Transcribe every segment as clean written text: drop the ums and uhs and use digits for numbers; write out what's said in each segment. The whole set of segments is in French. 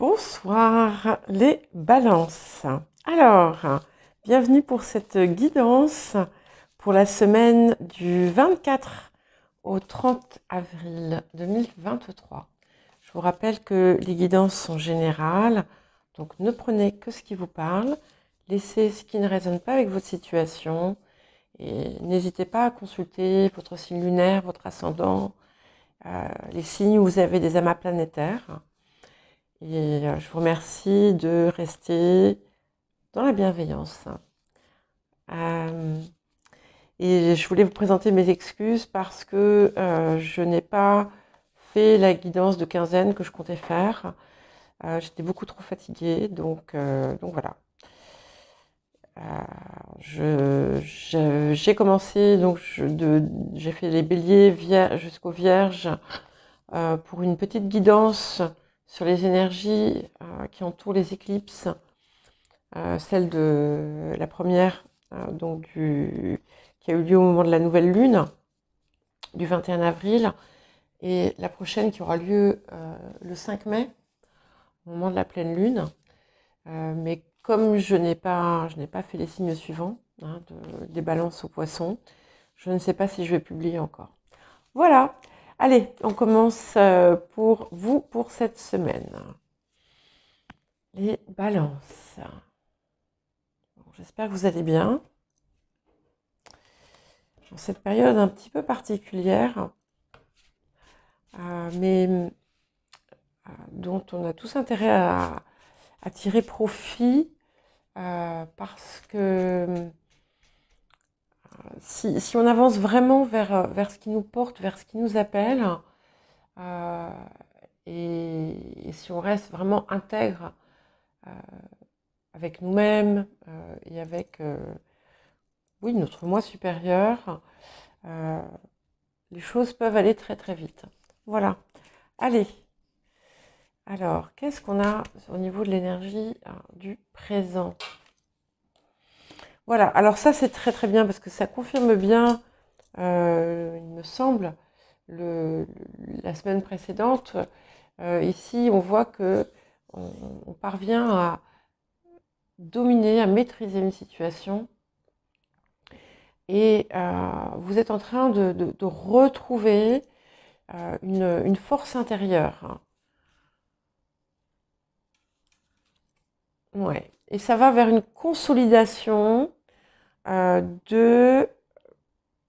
Bonsoir les balances. Alors, bienvenue pour cette guidance pour la semaine du 24 au 30 avril 2023. Je vous rappelle que les guidances sont générales, donc ne prenez que ce qui vous parle, laissez ce qui ne résonne pas avec votre situation et n'hésitez pas à consulter votre signe lunaire, votre ascendant, les signes où vous avez des amas planétaires. Et je vous remercie de rester dans la bienveillance. Et je voulais vous présenter mes excuses parce que je n'ai pas fait la guidance de quinzaine que je comptais faire. J'étais beaucoup trop fatiguée, donc voilà. J'ai commencé, donc j'ai fait les béliers jusqu'aux vierges pour une petite guidance sur les énergies qui entourent les éclipses, celle de la première qui a eu lieu au moment de la nouvelle lune, du 21 avril, et la prochaine qui aura lieu le 5 mai, au moment de la pleine lune. Mais comme je n'ai pas fait les signes suivants, des balances aux poissons, je ne sais pas si je vais publier encore. Voilà. Allez, on commence pour vous pour cette semaine. Les balances. Bon, j'espère que vous allez bien. Dans cette période un petit peu particulière, mais dont on a tous intérêt à tirer profit, parce que si on avance vraiment vers ce qui nous porte, vers ce qui nous appelle, et si on reste vraiment intègre avec nous-mêmes et avec oui, notre moi supérieur, les choses peuvent aller très très vite. Voilà. Allez. Alors, qu'est-ce qu'on a au niveau de l'énergie du présent? Voilà. Alors ça, c'est très très bien parce que ça confirme bien, il me semble, la semaine précédente. Ici, on voit que on parvient à dominer, à maîtriser une situation. Et vous êtes en train de retrouver une force intérieure. Ouais. Et ça va vers une consolidation de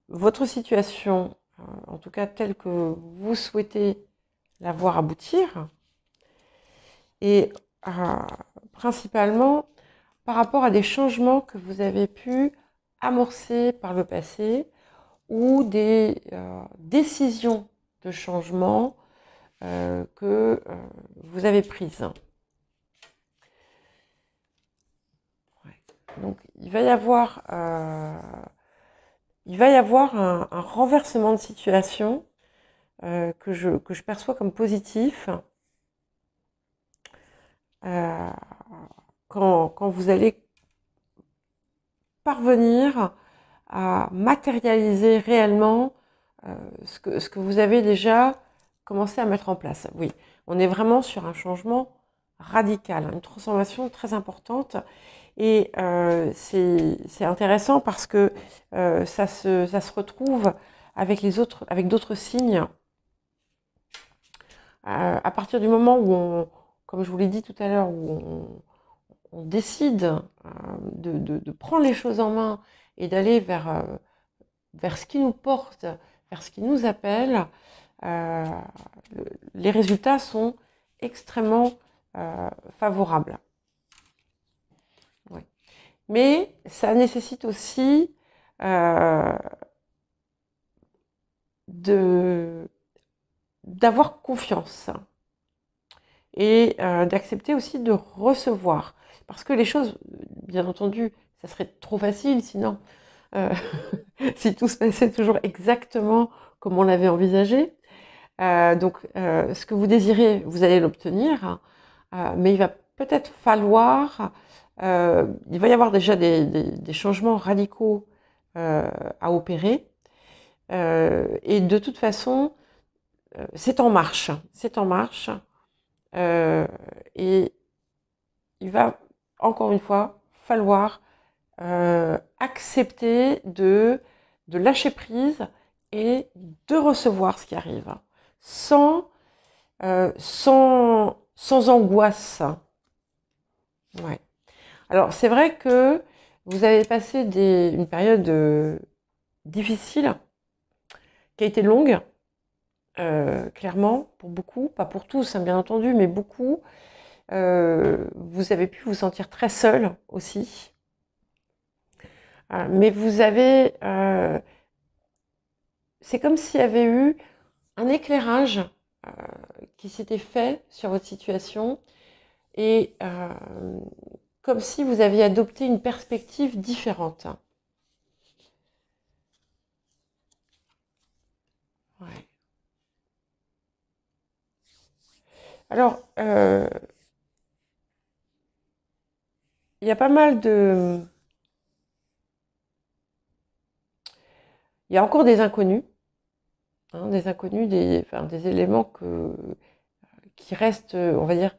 votre situation, en tout cas telle que vous souhaitez la voir aboutir. Et principalement par rapport à des changements que vous avez pu amorcer par le passé ou des décisions de changement que vous avez prises. Ouais. Donc il va y avoir un renversement de situation que je perçois comme positif quand vous allez parvenir à matérialiser réellement ce que vous avez déjà commencé à mettre en place. Oui, on est vraiment sur un changement radical, une transformation très importante. Et c'est intéressant parce que ça se retrouve avec d'autres signes. À partir du moment où comme je vous l'ai dit tout à l'heure, où on décide de prendre les choses en main et d'aller vers ce qui nous porte, vers ce qui nous appelle, les résultats sont extrêmement favorables. Ouais. Mais ça nécessite aussi d'avoir confiance et d'accepter aussi de recevoir. Parce que les choses, bien entendu, ça serait trop facile sinon, si tout se passait toujours exactement comme on l'avait envisagé. Donc, ce que vous désirez, vous allez l'obtenir, mais il va peut-être falloir, il va y avoir déjà des changements radicaux à opérer, et de toute façon, c'est en marche, Euh, et il va, encore une fois, falloir accepter de lâcher prise et de recevoir ce qui arrive, sans, sans angoisse. Ouais. Alors, c'est vrai que vous avez passé une période difficile, qui a été longue, clairement, pour beaucoup, pas pour tous, hein, bien entendu, mais beaucoup. Vous avez pu vous sentir très seul aussi. Mais vous avez... c'est comme s'il y avait eu un éclairage euh, qui s'était fait sur votre situation et comme si vous aviez adopté une perspective différente. Ouais. Alors, il y a pas mal de... Il y a encore des inconnus, hein, enfin, des éléments qui restent, on va dire,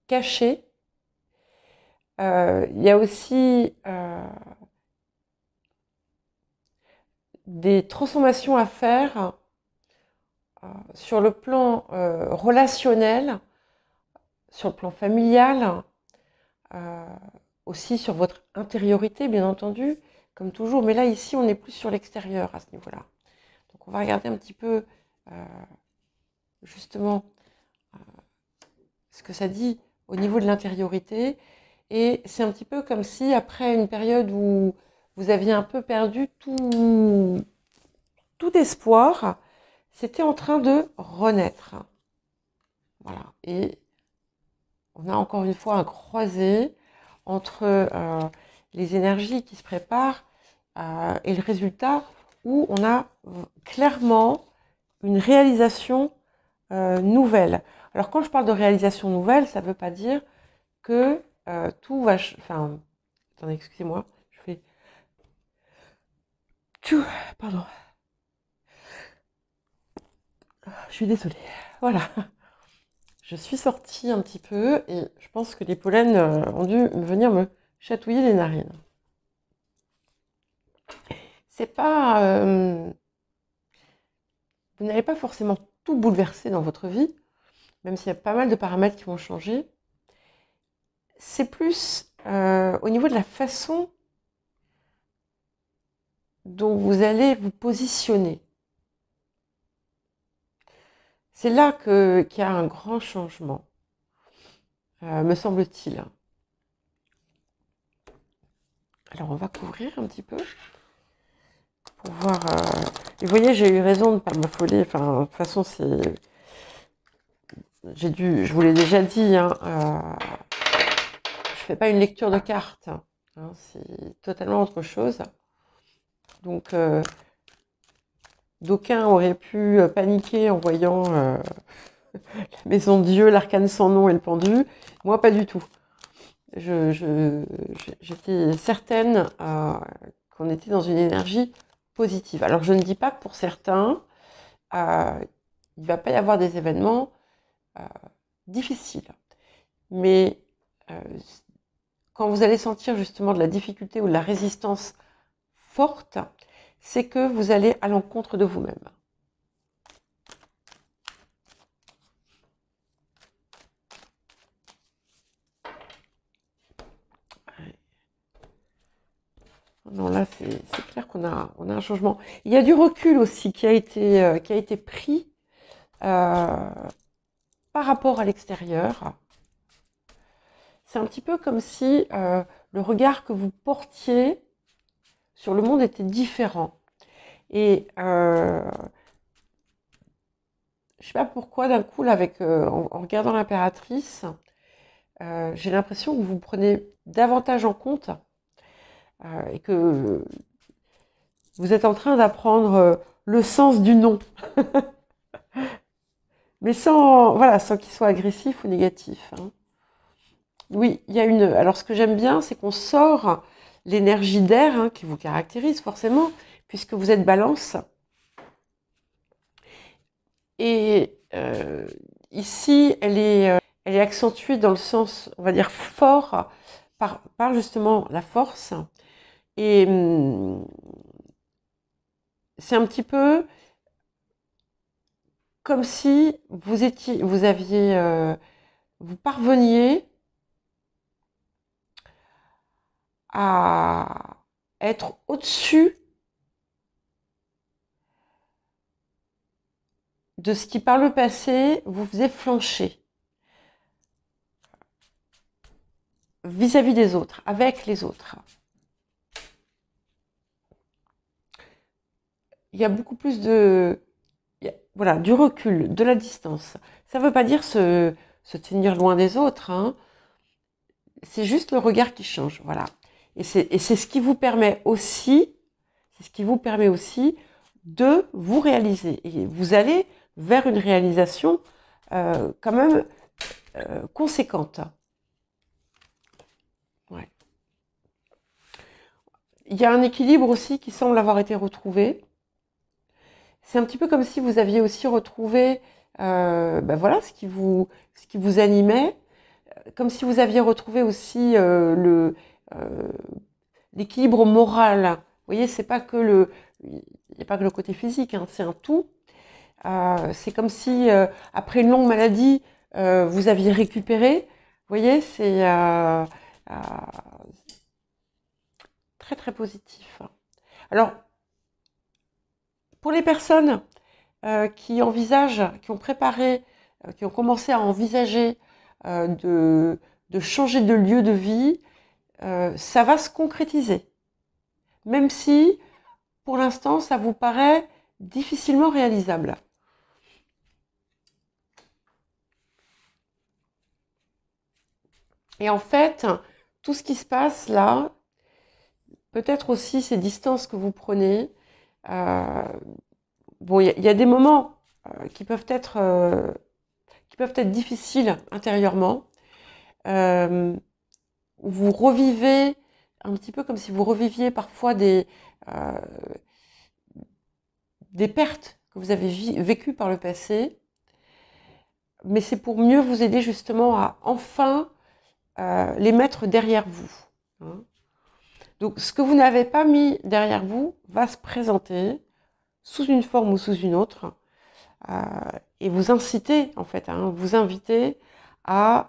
cachés. Il y a aussi des transformations à faire sur le plan relationnel, sur le plan familial, euh, aussi sur votre intériorité, bien entendu, comme toujours. Mais là, ici, on est plus sur l'extérieur à ce niveau-là. Donc, on va regarder un petit peu, justement, ce que ça dit au niveau de l'intériorité. Et c'est un petit peu comme si, après une période où vous aviez un peu perdu tout espoir, c'était en train de renaître. Voilà. Et on a encore une fois un croisé entre les énergies qui se préparent et le résultat où on a clairement une réalisation nouvelle. Alors quand je parle de réalisation nouvelle, ça ne veut pas dire que tout va... Enfin, attendez, excusez-moi, je fais... Pardon. Je suis désolée. Voilà. Je suis sortie un petit peu et je pense que les pollens ont dû venir me chatouiller les narines. C'est pas... vous n'allez pas forcément tout bouleverser dans votre vie, même s'il y a pas mal de paramètres qui vont changer. C'est plus au niveau de la façon dont vous allez vous positionner. C'est là qu'il y a un grand changement, me semble-t-il. Alors, on va couvrir un petit peu pour voir... Et vous voyez, j'ai eu raison de ne pas m'affoler. Enfin, de toute façon, c'est... je vous l'ai déjà dit, hein, je fais pas une lecture de cartes. Hein, c'est totalement autre chose. Donc, d'aucuns auraient pu paniquer en voyant la maison de Dieu, l'arcane sans nom et le pendu. Moi, pas du tout. J'étais certaine qu'on était dans une énergie positive. Alors, je ne dis pas que pour certains, il ne va pas y avoir des événements difficiles. Mais quand vous allez sentir justement de la difficulté ou de la résistance forte, c'est que vous allez à l'encontre de vous-même. Non, là, c'est clair qu'on a un changement. Il y a du recul aussi qui a été pris par rapport à l'extérieur. C'est un petit peu comme si le regard que vous portiez sur le monde était différent. Et je ne sais pas pourquoi, d'un coup, là, en regardant l'impératrice, j'ai l'impression que vous prenez davantage en compte et que vous êtes en train d'apprendre le sens du non. Mais sans qu'il soit agressif ou négatif. Hein. Oui, il y a alors, ce que j'aime bien, c'est qu'on sort l'énergie d'air hein, qui vous caractérise forcément, puisque vous êtes balance. Et ici, elle est accentuée dans le sens, on va dire, fort, par justement la force. Et c'est un petit peu comme si vous parveniez à être au-dessus de ce qui par le passé vous faisait flancher vis-à-vis des autres, avec les autres. Il y a beaucoup plus voilà, du recul, de la distance. Ça ne veut pas dire se tenir loin des autres, hein. C'est juste le regard qui change, voilà. Et c'est ce qui vous permet aussi, de vous réaliser. Et vous allez vers une réalisation quand même conséquente. Ouais. Il y a un équilibre aussi qui semble avoir été retrouvé. C'est un petit peu comme si vous aviez aussi retrouvé voilà, ce qui vous animait, comme si vous aviez retrouvé aussi l'équilibre moral. Vous voyez, il n'y a pas que le côté physique, hein, c'est un tout. C'est comme si, après une longue maladie, vous aviez récupéré. Vous voyez, c'est très très positif. Alors, pour les personnes qui ont préparé, qui ont commencé à envisager de changer de lieu de vie, ça va se concrétiser. Même si, pour l'instant, ça vous paraît difficilement réalisable. Et en fait, tout ce qui se passe là, peut-être aussi ces distances que vous prenez, bon, il y a des moments qui peuvent être difficiles intérieurement. Vous revivez un petit peu comme si vous reviviez parfois des pertes que vous avez vécues par le passé. Mais c'est pour mieux vous aider justement à enfin les mettre derrière vous. Hein. Donc ce que vous n'avez pas mis derrière vous va se présenter sous une forme ou sous une autre et vous inciter en fait, hein, vous inviter à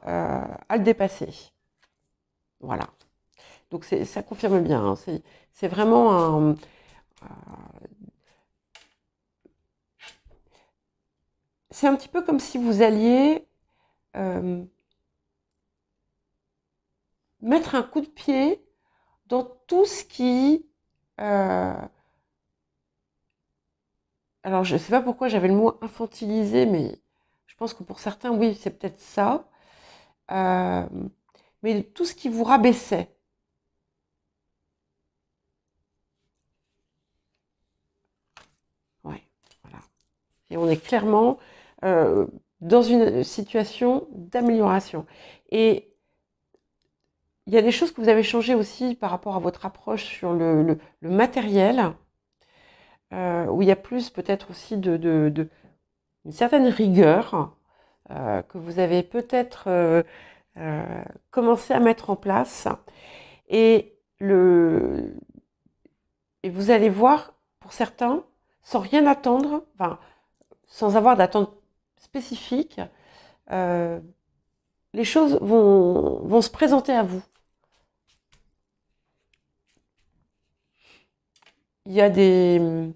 le dépasser. Voilà. Donc ça confirme bien. Hein, c'est vraiment c'est un petit peu comme si vous alliez mettre un coup de pied dans tout ce qui... alors, je ne sais pas pourquoi j'avais le mot infantilisé, mais je pense que pour certains, oui, c'est peut-être ça. Mais tout ce qui vous rabaissait. Ouais, voilà. Et on est clairement dans une situation d'amélioration. Et il y a des choses que vous avez changées aussi par rapport à votre approche sur le matériel, où il y a plus peut-être aussi une certaine rigueur que vous avez peut-être commencé à mettre en place. Et vous allez voir, pour certains, sans rien attendre, enfin, sans avoir d'attente spécifique, les choses vont se présenter à vous. Il y a des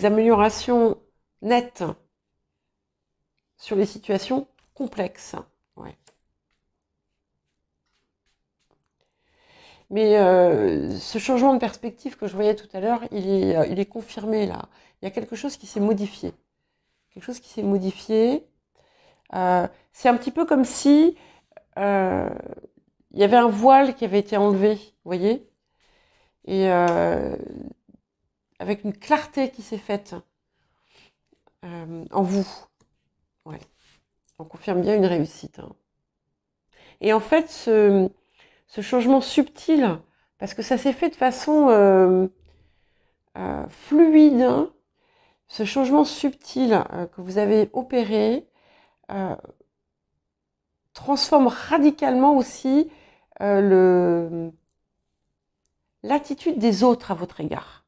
améliorations nettes sur les situations complexes. Ouais. Mais ce changement de perspective que je voyais tout à l'heure, il est confirmé là. Il y a quelque chose qui s'est modifié. Quelque chose qui s'est modifié. C'est un petit peu comme si il y avait un voile qui avait été enlevé, vous voyez, et avec une clarté qui s'est faite en vous. Ouais. On confirme bien une réussite. Hein. Et en fait, ce changement subtil, parce que ça s'est fait de façon fluide, hein, ce changement subtil que vous avez opéré, euh, transforme radicalement aussi l'attitude des autres à votre égard.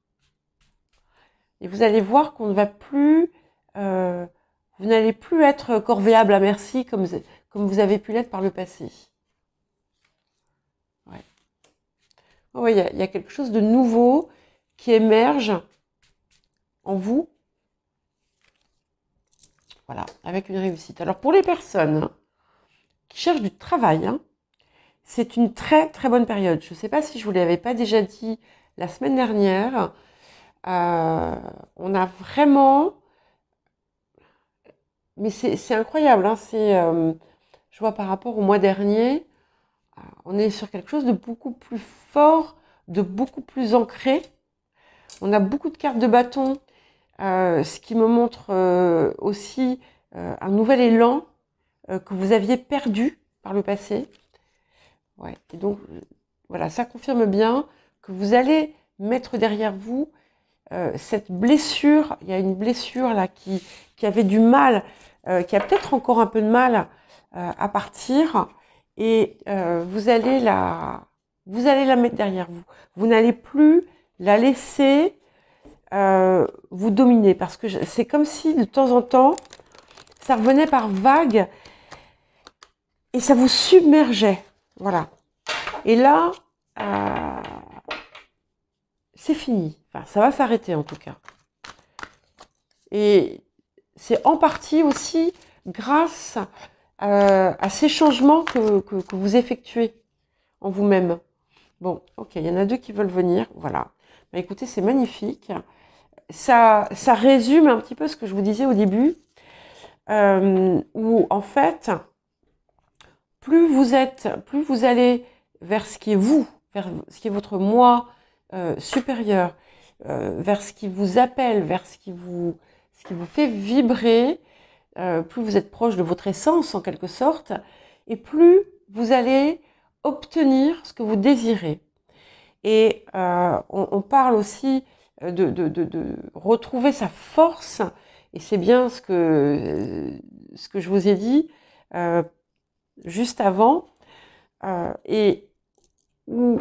Et vous allez voir qu'on ne va plus, vous n'allez plus être corvéable à merci comme vous avez pu l'être par le passé. Ouais. Oui, il y a quelque chose de nouveau qui émerge en vous. Voilà, avec une réussite. Alors pour les personnes qui cherchent du travail, hein, c'est une très très bonne période. Je ne sais pas si je vous l'avais pas déjà dit la semaine dernière. On a vraiment, mais c'est incroyable, hein, je vois par rapport au mois dernier, on est sur quelque chose de beaucoup plus fort, de beaucoup plus ancré. On a beaucoup de cartes de bâton, ce qui me montre aussi un nouvel élan que vous aviez perdu par le passé. Ouais. Et donc, voilà, ça confirme bien que vous allez mettre derrière vous cette blessure. Il y a une blessure là qui avait du mal, qui a peut-être encore un peu de mal à partir. Et vous allez la mettre derrière vous. Vous n'allez plus la laisser vous dominer. Parce que c'est comme si de temps en temps, ça revenait par vagues et ça vous submergeait. Voilà. Et là, c'est fini. Enfin, ça va s'arrêter en tout cas. Et c'est en partie aussi grâce à ces changements que vous effectuez en vous-même. Bon, ok, il y en a deux qui veulent venir. Voilà. Bah, écoutez, c'est magnifique. Ça résume un petit peu ce que je vous disais au début, où en fait, plus vous allez vers ce qui est vous, vers ce qui est votre moi supérieur, vers ce qui vous appelle, vers ce qui vous fait vibrer, plus vous êtes proche de votre essence en quelque sorte, et plus vous allez obtenir ce que vous désirez. Et on parle aussi de retrouver sa force, et c'est bien ce que je vous ai dit juste avant, et où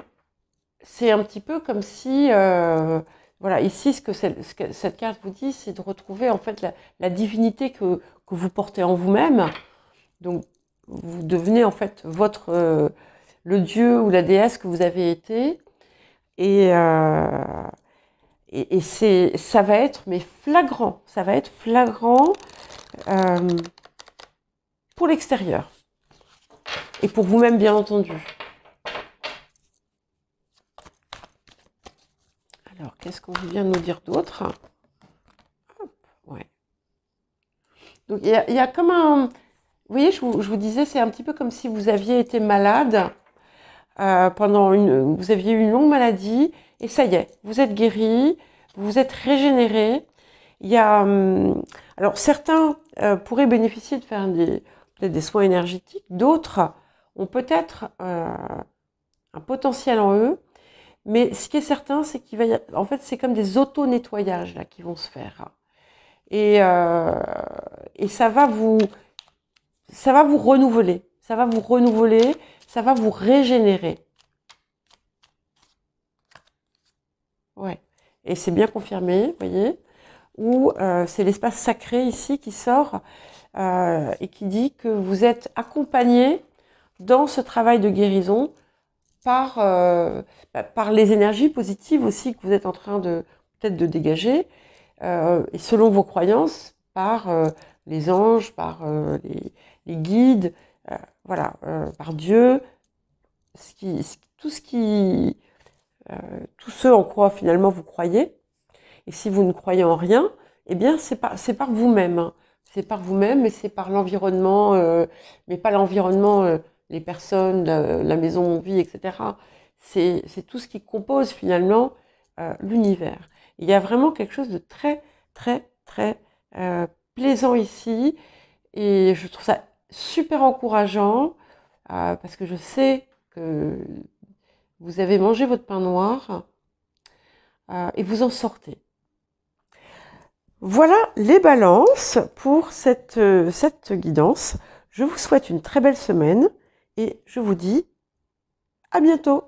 c'est un petit peu comme si, voilà, ici ce que cette carte vous dit, c'est de retrouver en fait la divinité que vous portez en vous-même. Donc vous devenez en fait le dieu ou la déesse que vous avez été, et ça va être mais flagrant, ça va être flagrant pour l'extérieur et pour vous-même bien entendu. Alors qu'est-ce qu'on vient de nous dire d'autre? Ouais. Donc il y a comme un, vous voyez, je vous disais, c'est un petit peu comme si vous aviez été malade vous aviez eu une longue maladie et ça y est, vous êtes guéri, vous vous êtes régénéré. Il y a, alors certains pourraient bénéficier de faire peut-être des soins énergétiques, d'autres ont peut-être un potentiel en eux, mais ce qui est certain, c'est qu'il va y avoir, en fait, c'est comme des auto-nettoyages là qui vont se faire, et ça va vous renouveler, ça va vous régénérer. Ouais, et c'est bien confirmé, vous voyez, où c'est l'espace sacré ici qui sort et qui dit que vous êtes accompagné dans ce travail de guérison par les énergies positives aussi que vous êtes en train peut-être de dégager, et selon vos croyances, par les anges, par les guides, voilà, par Dieu, tout ce en quoi finalement vous croyez. Et si vous ne croyez en rien, eh bien c'est par vous-même, hein. C'est par vous-même, mais c'est par l'environnement, mais pas l'environnement, les personnes, la maison où on vit, etc. C'est tout ce qui compose finalement l'univers. Il y a vraiment quelque chose de très, très, très plaisant ici, et je trouve ça super encourageant parce que je sais que vous avez mangé votre pain noir et vous en sortez. Voilà les balances pour cette guidance. Je vous souhaite une très belle semaine et je vous dis à bientôt.